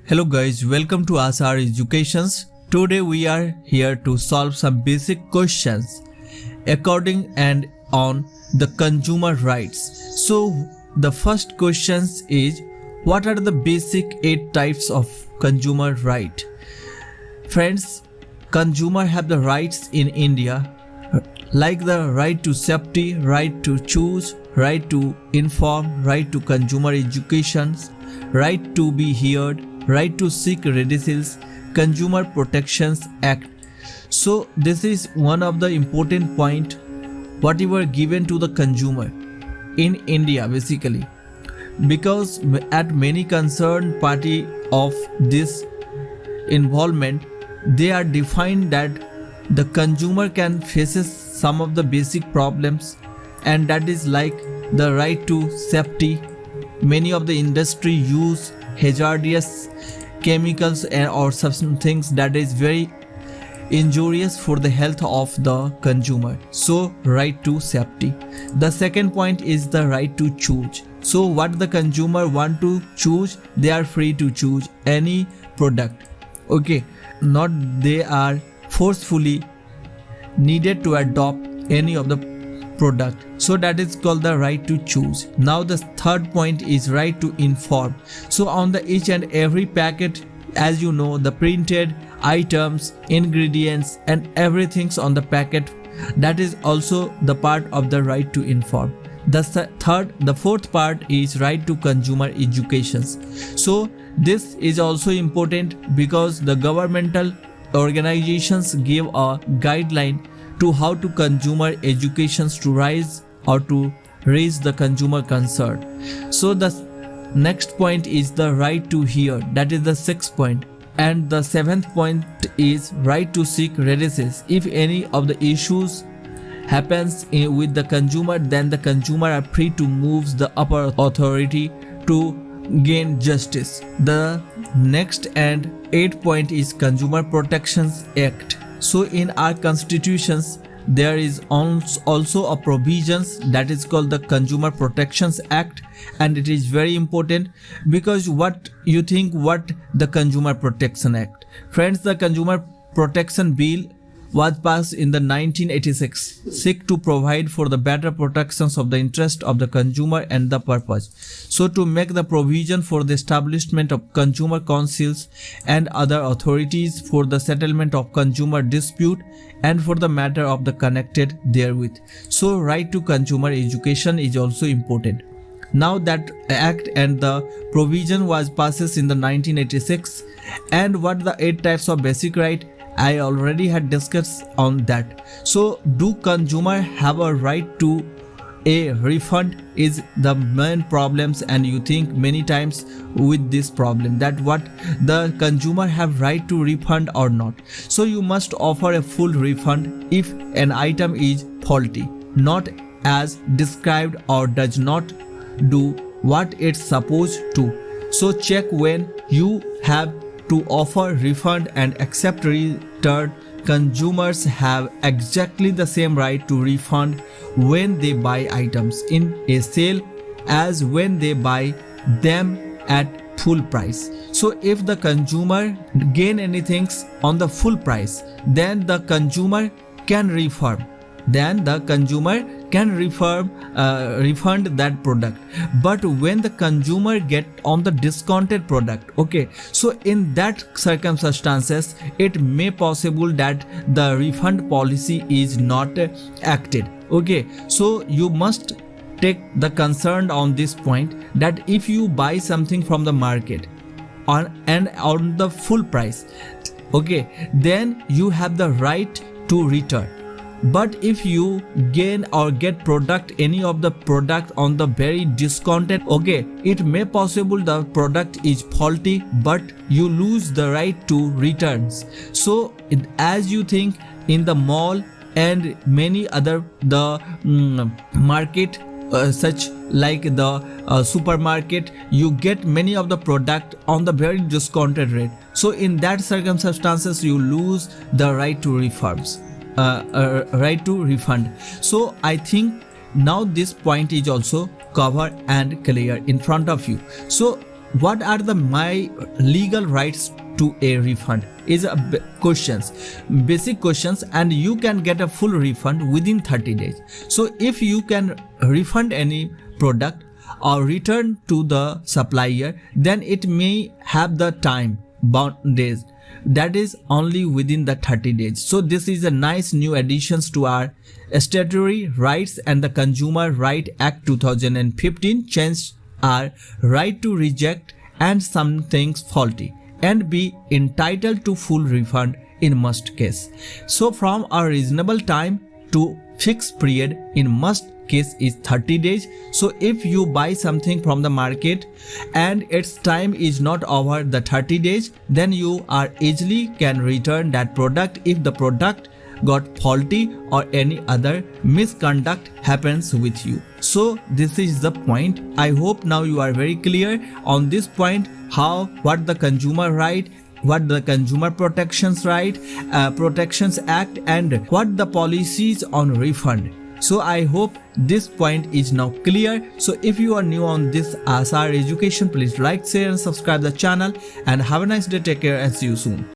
Hello guys, welcome to Asar Educations. Today we are here to solve some basic questions according and on the consumer rights. So the first question is, what are the basic 8 types of consumer right? Friends, consumer have the rights in India like the right to safety, right to choose, right to inform, right to consumer education, right to be heard, right to seek redress, Consumer Protections Act. So this is one of the important point whatever given to the consumer in India basically, because at many concerned party of this involvement, they are defined that the consumer can faces some of the basic problems, and that is like the right to safety. Many of the industry use hazardous chemicals or some things that is very injurious for the health of the consumer, so right to safety. The second point is the right to choose. So what the consumer want to choose, they are free to choose any product, okay, not they are forcefully needed to adopt any of the product. So that is called the right to choose. Now the third point is right to inform. So on the each and every packet, as you know, the printed items, ingredients and everything's on the packet, that is also the part of the right to inform. The fourth part is right to consumer education. So this is also important because the governmental organizations give a guideline to how to consumer educations to rise or to raise the consumer concern. So the next point is the right to hear, that is the sixth point. And the seventh point is right to seek redress. If any of the issues happens with the consumer, then the consumer are free to move the upper authority to gain justice. The next and eighth point is Consumer Protections Act. So in our constitutions there is also a provisions that is called the Consumer Protections Act, and it is very important because what you think, what the Consumer Protection Act? Friends, the Consumer Protection Bill was passed in the 1986, seek to provide for the better protections of the interest of the consumer and the purpose. So to make the provision for the establishment of consumer councils and other authorities for the settlement of consumer dispute and for the matter of the connected therewith. So right to consumer education is also important. Now that act and the provision was passed in the 1986, and what the 8 types of basic right, I already had discussed on that. So do consumer have a right to a refund is the main problems, and you think many times with this problem that what the consumer have right to refund or not. So you must offer a full refund if an item is faulty, not as described or does not do what it's supposed to. So check when you have to offer refund and accept return. Consumers have exactly the same right to refund when they buy items in a sale as when they buy them at full price. So if the consumer gain anything on the full price, then the consumer can refund. Refund that product. But when the consumer get on the discounted product, okay, so in that circumstances it may possible that the refund policy is not acted. Okay, so you must take the concern on this point that if you buy something from the market on the full price, okay, then you have the right to return. But if you gain or get product, any of the product on the very discounted, okay, it may possible the product is faulty, but you lose the right to returns. So as you think in the mall and many other the market such like the supermarket, you get many of the product on the very discounted rate. So in that circumstances you lose the right to refunds. Right to refund. So I think now this point is also covered and clear in front of you. So what are my legal rights to a refund is a basic questions, and you can get a full refund within 30 days. So if you can refund any product or return to the supplier, then it may have the time bound days, that is only within the 30 days. So this is a nice new additions to our statutory rights, and the Consumer Right Act 2015 changed our right to reject and some things faulty and be entitled to full refund in most case. So from a reasonable time to fixed period in most case is 30 days. So if you buy something from the market and its time is not over the 30 days, then you are easily can return that product if the product got faulty or any other misconduct happens with you. So this is the point. I hope now you are very clear on this point, what the consumer right, what the Consumer Protections Act, and what the policies on refund. So I hope this point is now clear. So if you are new on this Asar education, please like, share and subscribe the channel, and have a nice day. Take care and see you soon.